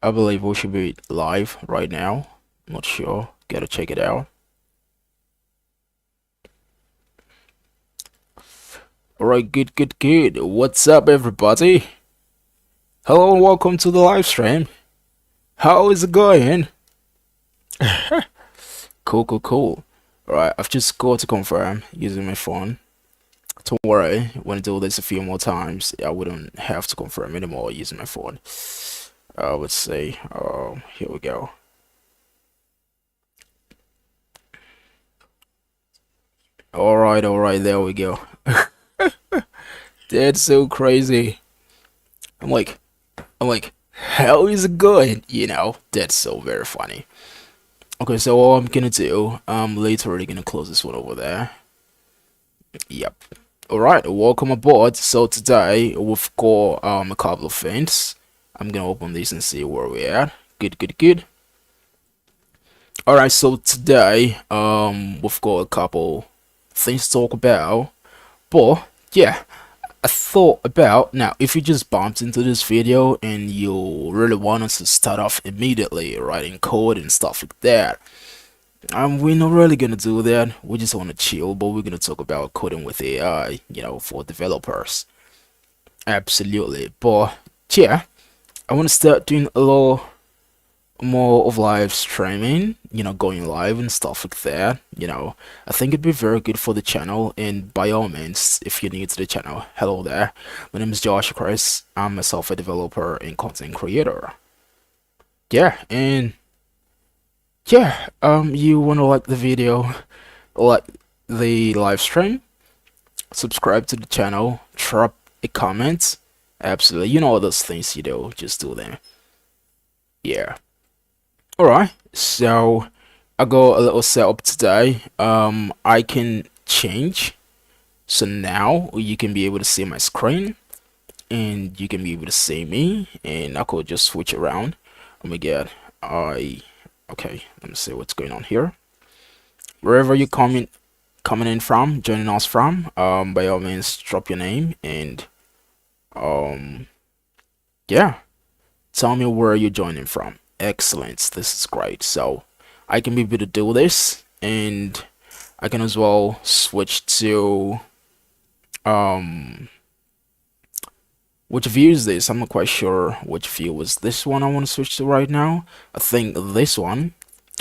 I believe we should be live right now. I'm not sure. Gotta check it out. Alright, good. What's up, everybody? Hello and welcome to the live stream. How is it going? Cool. Alright, I've just got to confirm using my phone. Don't worry, when I do this a few more times, I wouldn't have to confirm anymore using my phone. Let's see. Here we go. Alright, there we go. That's so crazy. I'm like, how is it going? That's so very funny. Okay, so all I'm gonna do, I'm literally gonna close this one over there. Yep. Alright, welcome aboard. So today we've got a couple of things. I'm gonna open this and see where we're at. Good. Alright, so today we've got a couple things to talk about. But yeah, I thought about now if you just bumped into this video and you really want us to start off immediately writing code and stuff like that, we're not really gonna do that. We just want to chill, but we're gonna talk about coding with AI, for developers. Absolutely. But yeah, I want to start doing a little more of live streaming, going live and stuff like that. I think it'd be very good for the channel. And by all means, if you're new to the channel, hello there. My name is Josh Chris. I'm a software developer and content creator. Yeah, and yeah, you want to like the video, like the live stream, subscribe to the channel, drop a comment. Absolutely, you know all those things you do, just do them. Yeah. Alright, so I got a little setup today. I can change. So now you can be able to see my screen and you can be able to see me, and I could just switch around. Oh my god. Okay, let me see what's going on here. Wherever you're coming in from, joining us from, by all means drop your name and yeah, tell me where you're joining from. Excellent, this is great. So I can be able to do this, and I can as well switch to which view is this? I'm not quite sure which view was this one I want to switch to right now. I think this one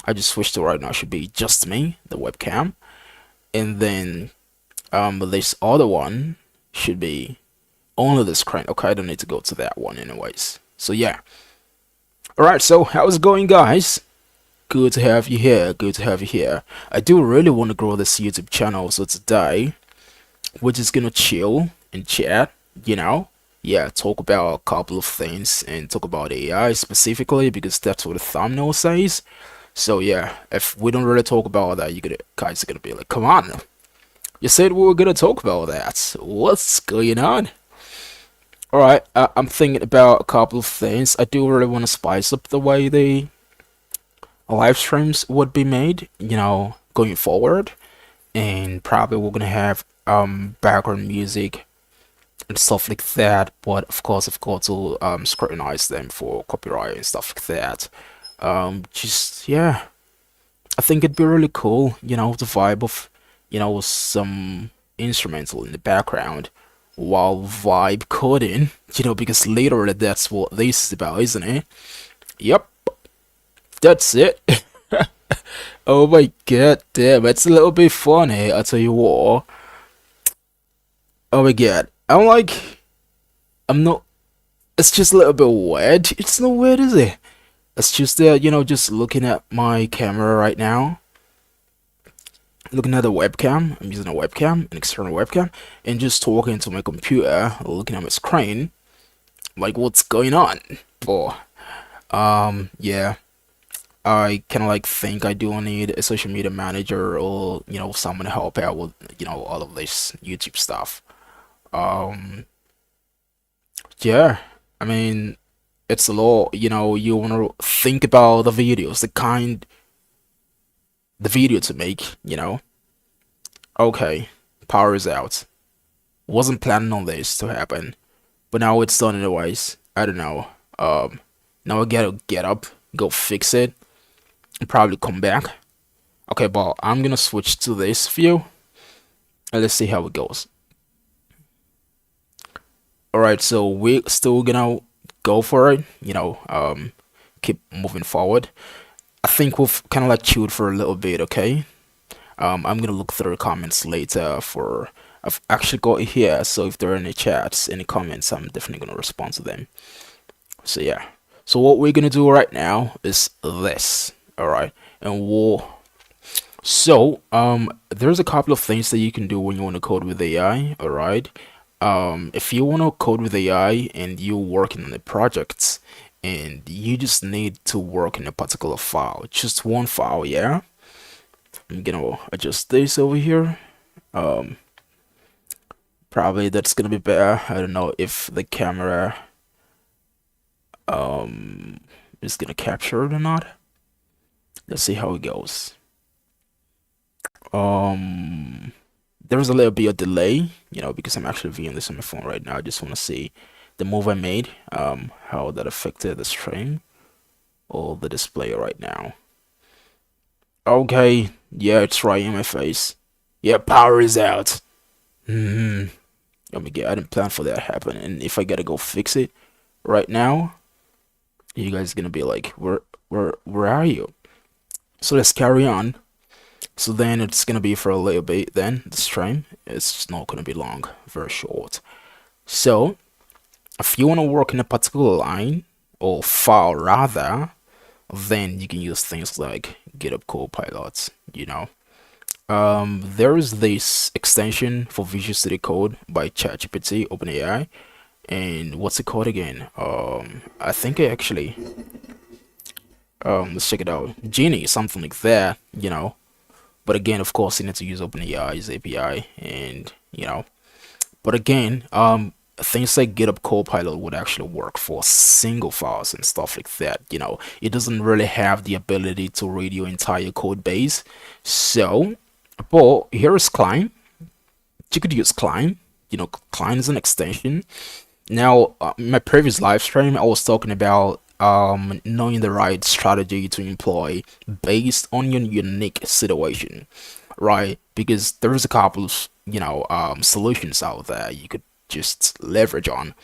I just switched to right now should be just me, the webcam, and then this other one should be only the screen. Okay, I don't need to go to that one anyways. So yeah. Alright, so how's it going, guys? Good to have you here. I do really want to grow this YouTube channel, so today we're just gonna chill and chat, yeah, talk about a couple of things and talk about AI specifically because that's what the thumbnail says. So yeah, if we don't really talk about that, guys are gonna be like, come on, you said we were gonna talk about that. What's going on? Alright, I'm thinking about a couple of things. I do really want to spice up the way the live streams would be made, going forward. And probably we're gonna have background music and stuff like that. But of course, I've got to scrutinize them for copyright and stuff like that. Just yeah, I think it'd be really cool, the vibe of, some instrumental in the background while vibe coding, because literally that's what this is about, isn't it? Yep, that's it. Oh my god, damn, it's a little bit funny, I tell you what. Oh my god, I'm not, it's just a little bit weird. It's not weird, is it? It's just that, just looking at my camera right now, looking at the webcam. I'm using a webcam, an external webcam, and just talking to my computer, looking at my screen, like what's going on? But yeah, I kind of think I do need a social media manager or someone to help out with all of this YouTube stuff. Um yeah, I mean it's a lot. You want to think about the videos, the video to make. Okay, power is out. Wasn't planning on this to happen, but now it's done anyways. I don't know. Now I gotta get up, go fix it, and probably come back. Okay, but I'm gonna switch to this view and let's see how it goes. All right, so we're still gonna go for it. Keep moving forward. I think we've kind of like chewed for a little bit. Okay. I'm gonna look through the comments later for. I've actually got it here, so if there are any chats, any comments, I'm definitely gonna respond to them. So yeah. So what we're gonna do right now is this. All right, and there's a couple of things that you can do when you want to code with AI. All right. If you want to code with AI and you're working on the projects and you just need to work in a particular file, just one file, yeah. I'm gonna adjust this over here. Um, Probably that's gonna be better. I don't know if the camera is gonna capture it or not. Let's see how it goes. Um, there's a little bit of delay, because I'm actually viewing this on my phone right now. I just want to see the move I made, how that affected the stream or the display right now. Okay, yeah, it's right in my face. Yeah, power is out. Hmm. I didn't plan for that to happen, and if I gotta go fix it right now, you guys gonna be like, where are you? So let's carry on. So then it's gonna be for a little bit. Then the stream, it's not gonna be long, very short. So if you wanna work in a particular line or file rather, then you can use things like GitHub Copilot. There is this extension for Visual Studio Code by ChatGPT, OpenAI, and what's it called again? I think I actually let's check it out. Genie, something like that. But again, of course, you need to use OpenAI's API, and But again, things like GitHub Copilot would actually work for single files and stuff like that. It doesn't really have the ability to read your entire code base. So, but here is Climb. You could use Climb. Climb is an extension. Now, in my previous live stream, I was talking about knowing the right strategy to employ based on your unique situation, right? Because there's a couple of solutions out there you could just leverage on,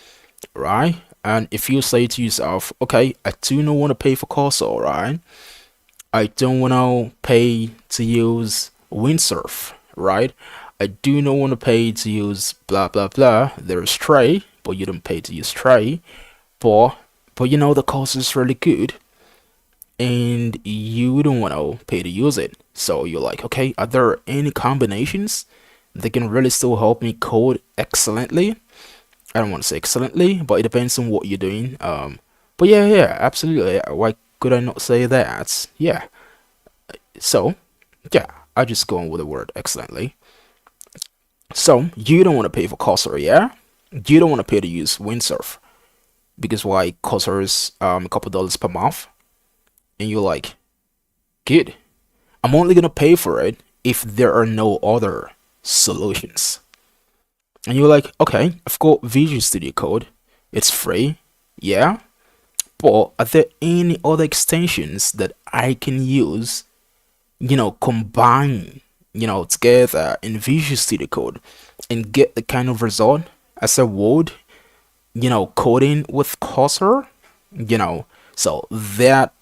right? And if you say to yourself, okay, I do not want to pay for Cursor, right? I don't want to pay to use Windsurf, right? I do not want to pay to use blah blah blah. There's Stray, but you don't pay to use Stray. But the cost is really good, and you don't want to pay to use it. So you're like, okay, are there any combinations that can really still help me code excellently? I don't want to say excellently, but it depends on what you're doing. But yeah, absolutely. Why could I not say that? Yeah. So, yeah, I just go on with the word excellently. So you don't want to pay for Cursor, yeah? You don't want to pay to use Windsurf because why? Cursor is a couple dollars per month, and you're like, good. I'm only gonna pay for it if there are no other solutions. And you're like, okay, I've got Visual Studio Code. It's free, yeah. But are there any other extensions that I can use, combine, together in Visual Studio Code and get the kind of result as I would, coding with Cursor, So that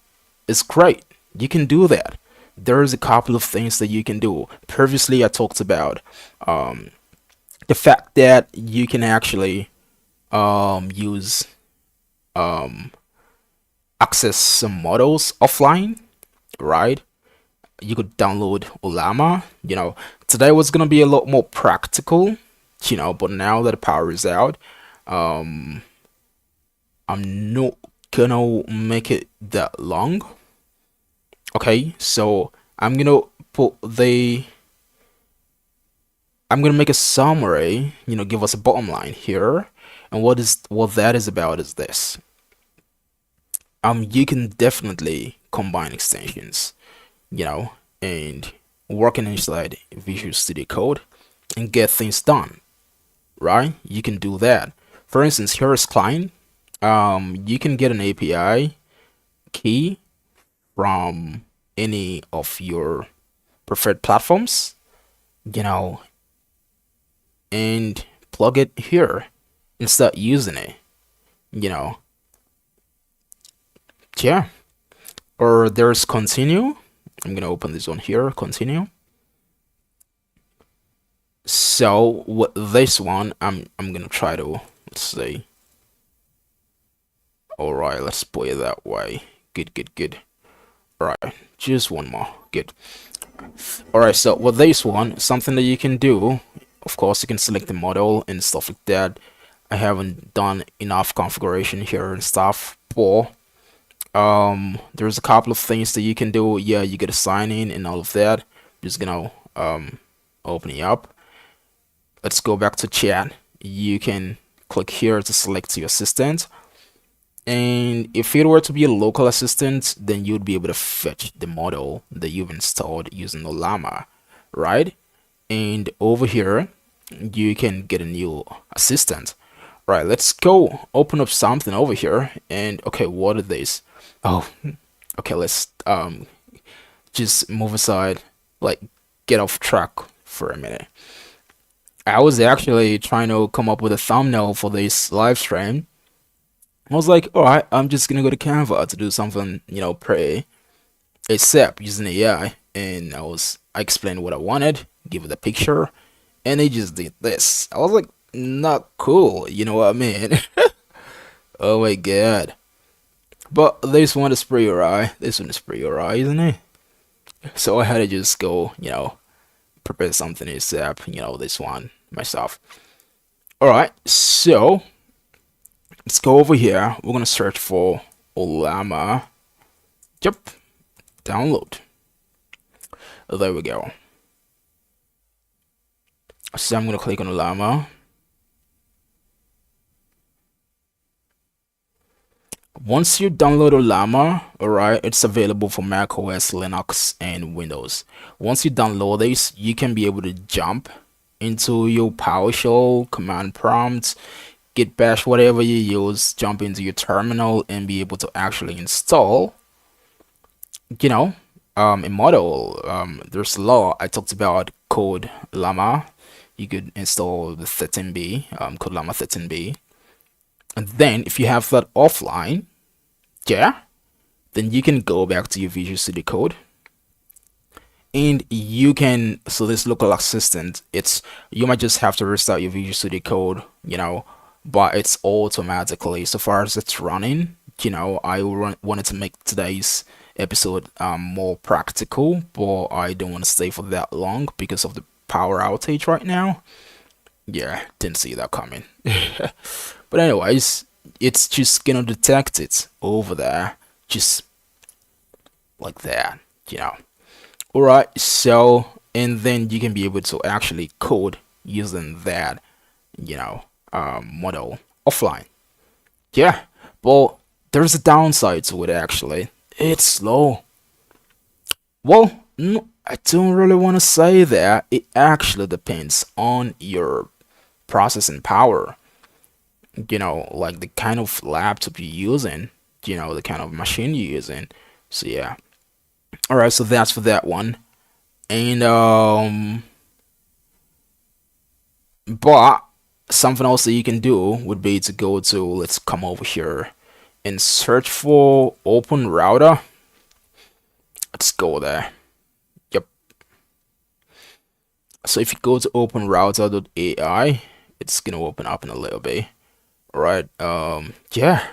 is great. You can do that. There's a couple of things that you can do. Previously, I talked about the fact that you can actually use access some models offline, right? You could download Ulama. Today was gonna be a lot more practical, but now that the power is out, I'm not gonna make it that long. Okay, so I'm gonna make a summary, give us a bottom line here. And what that is about is this. You can definitely combine extensions, and working inside Visual Studio Code and get things done, right? You can do that. For instance, here is Client. You can get an API key from any of your preferred platforms, you know, and plug it here and start using it, you know. Yeah. Or there's continue. I'm gonna open this one here, continue. So with this one, I'm gonna try to, let's see. All right, let's put it that way. Good, good, good. All right, just one more. Good. All right, so with this one, something that you can do, of course, you can select the model and stuff like that. I haven't done enough configuration here and stuff, but there's a couple of things that you can do. Yeah, you get a sign in and all of that. Just gonna open it up. Let's go back to chat. You can click here to select your assistant. And if it were to be a local assistant, then you'd be able to fetch the model that you've installed using Llama, right? And over here, you can get a new assistant. Right, let's go open up something over here. And okay, what are these? Oh, okay, let's just move aside, like get off track for a minute. I was actually trying to come up with a thumbnail for this live stream. I was like, all right, I'm just gonna go to Canva to do something, pretty, except using AI. And I explained what I wanted, give it a picture, and they just did this. I was like, not cool, you know what I mean? Oh my god. But this one is pretty alright. This one is pretty alright, isn't it? So I had to just go, prepare something except, this one myself. Alright, so let's go over here. We're gonna search for Llama. Yep, download. There we go. So I'm gonna click on Llama. Once you download Llama, alright, it's available for Mac OS, Linux, and Windows. Once you download this, you can be able to jump into your PowerShell command prompt, git bash, whatever you use, jump into your terminal and be able to actually install, a model. There's a law I talked about code Llama. You could install the 13b, code Llama 13b. And then if you have that offline, yeah, then you can go back to your Visual Studio Code and you can, so this local assistant, you might just have to restart your Visual Studio Code, but it's automatically, so far as it's running, I wanted to make today's episode more practical, but I don't want to stay for that long because of the power outage right now. Yeah, didn't see that coming. But anyways, it's just gonna detect it over there, just like that, Alright, so, and then you can be able to actually code using that, model offline. Yeah, but there's a downside to it actually. It's slow. Well, no, I don't really want to say that. It actually depends on your processing power. Like the kind of laptop you're using, the kind of machine you're using. So yeah. Alright, so that's for that one. And but something else that you can do would be to go to, let's come over here and search for Open Router. Let's go there. Yep. So if you go to openrouter.ai, it's gonna open up in a little bit. Right, yeah,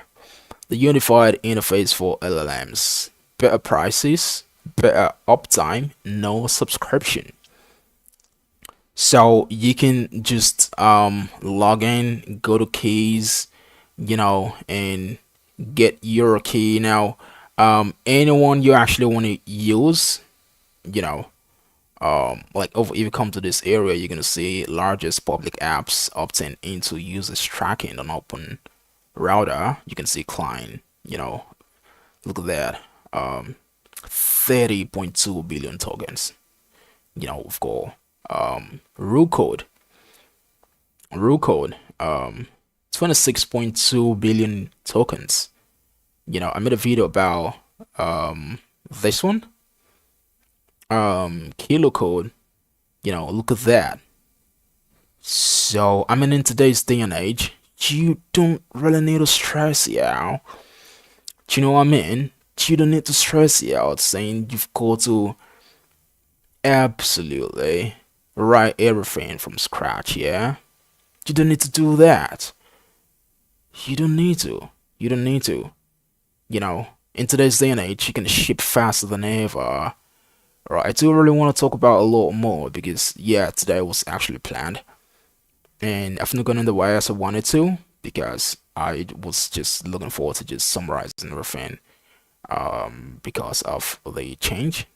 the unified interface for LLMs, better prices, better uptime, no subscription. So you can just log in, go to keys, and get your key. Now anyone you actually want to use, like over, if you come to this area, you're gonna see largest public apps opting into users tracking on Open Router. You can see client, look at that, 30.2 billion tokens. We've got rule code, 26.2 billion tokens. I made a video about this one, kilo code. Look at that. So, I mean, in today's day and age, you don't really need to stress you out. Do you know what I mean? You don't need to stress you out saying you've got to absolutely write everything from scratch, yeah? You don't need to do that. You don't need to. You don't need to. In today's day and age, you can ship faster than ever. Right, I do really want to talk about a lot more because, yeah, today was actually planned. And I've not gone in the way as I wanted to because I was just looking forward to just summarizing everything because of the change.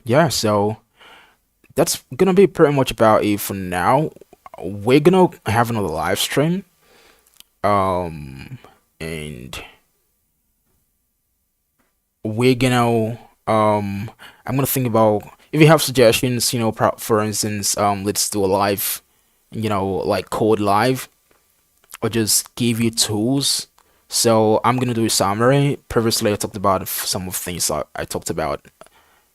Yeah, so that's gonna be pretty much about it for now. We're gonna have another live stream. Um, and we're gonna I'm gonna think about if you have suggestions, for instance, let's do a live, like code live, or just give you tools. So I'm gonna do a summary. Previously, I talked about some of the things I talked about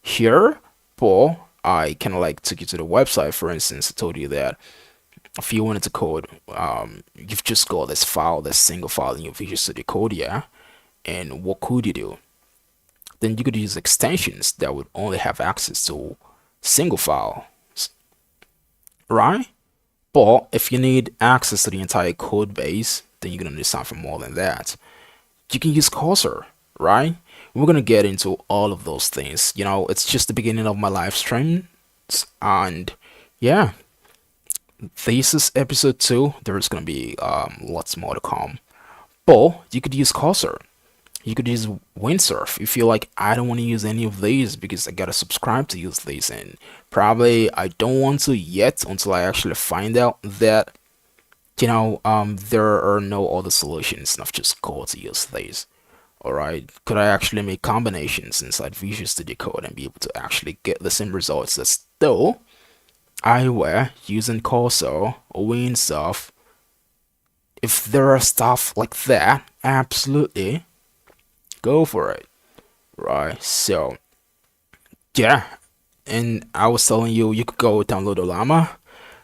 here, but I kind of like took you to the website. For instance, I told you that if you wanted to code, you've just got this file, this single file in your Visual Studio Code, yeah. And what could you do? Then you could use extensions that would only have access to single file, right? But if you need access to the entire code base, then you're gonna need something more than that. You can use Cursor, right? We're gonna get into all of those things. It's just the beginning of my live stream, and yeah, this is episode 2. There's gonna be lots more to come. But you could use Cursor. You could use Windsurf if you're like, I don't want to use any of these because I gotta subscribe to use these, and probably I don't want to yet until I actually find out that there are no other solutions, not just code to use these. Alright, could I actually make combinations inside Visual Studio Code and be able to actually get the same results as though I were using Cursor or Windsurf? If there are stuff like that, absolutely go for it. Right, so yeah, and I was telling you, you could go download Olama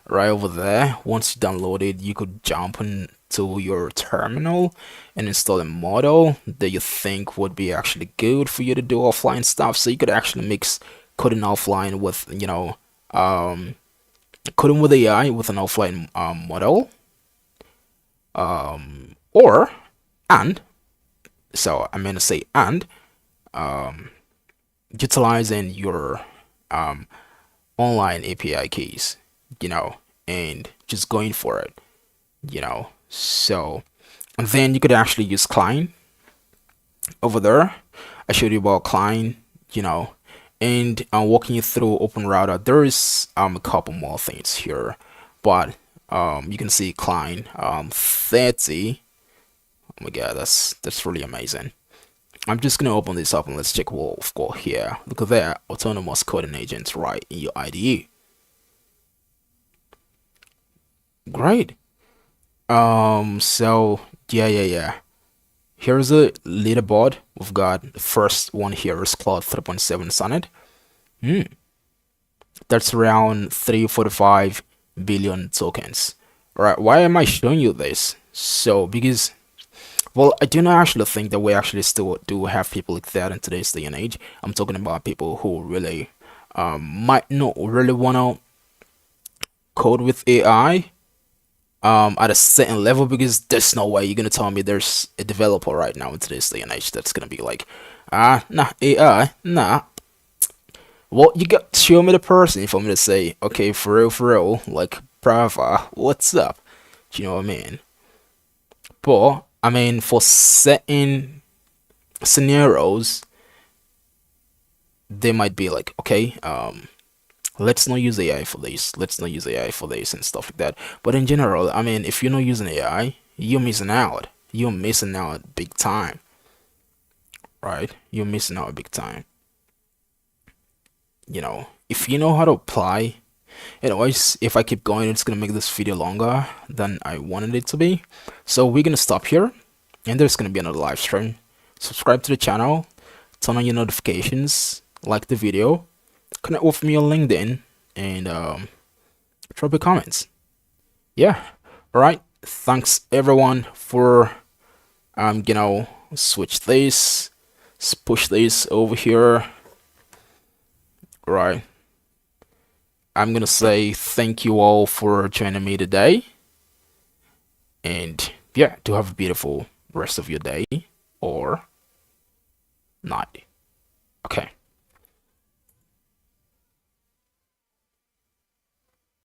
right over there. Once you download it, you could jump into your terminal and install a model that you think would be actually good for you to do offline stuff. So you could actually mix coding offline with, coding with AI with an offline model. Or, and, so I'm going to say, and, utilizing your online API keys, and just going for it. So, and then you could actually use Klein over there. I showed you about Klein, and I'm walking you through Open Router. There is a couple more things here, but you can see Klein 30. Oh my god, that's really amazing. I'm just gonna open this up and let's check what we've got here. Look at that, autonomous coding agents right in your IDE. Great. So yeah. Here's a leaderboard. We've got the first one here is Cloud 3.7 Sonnet. That's around 345 billion tokens. Right, why am I showing you this? So because, well, I do not actually think that we actually still do have people like that in today's day and age. I'm talking about people who really might not really want to code with AI at a certain level, because there's no way you're gonna tell me there's a developer right now in today's day and age that's gonna be like, nah, AI, nah. Well, you got to show me the person for me to say, okay, for real, like, brava, what's up? Do you know what I mean? But I mean, for certain scenarios, they might be like, okay, let's not use AI for this. Let's not use AI for this and stuff like that. But in general, I mean, if you're not using AI, you're missing out. You're missing out big time, right? You're missing out big time. If you know how to apply. Anyways, if I keep going, it's gonna make this video longer than I wanted it to be. So we're gonna stop here, and there's gonna be another live stream. subscribe to the channel, turn on your notifications, like the video, connect with me on LinkedIn, and drop your comments. Yeah. All right. Thanks everyone for switch this, push this over here. Right. I'm gonna say thank you all for joining me today, and yeah, do have a beautiful rest of your day or night.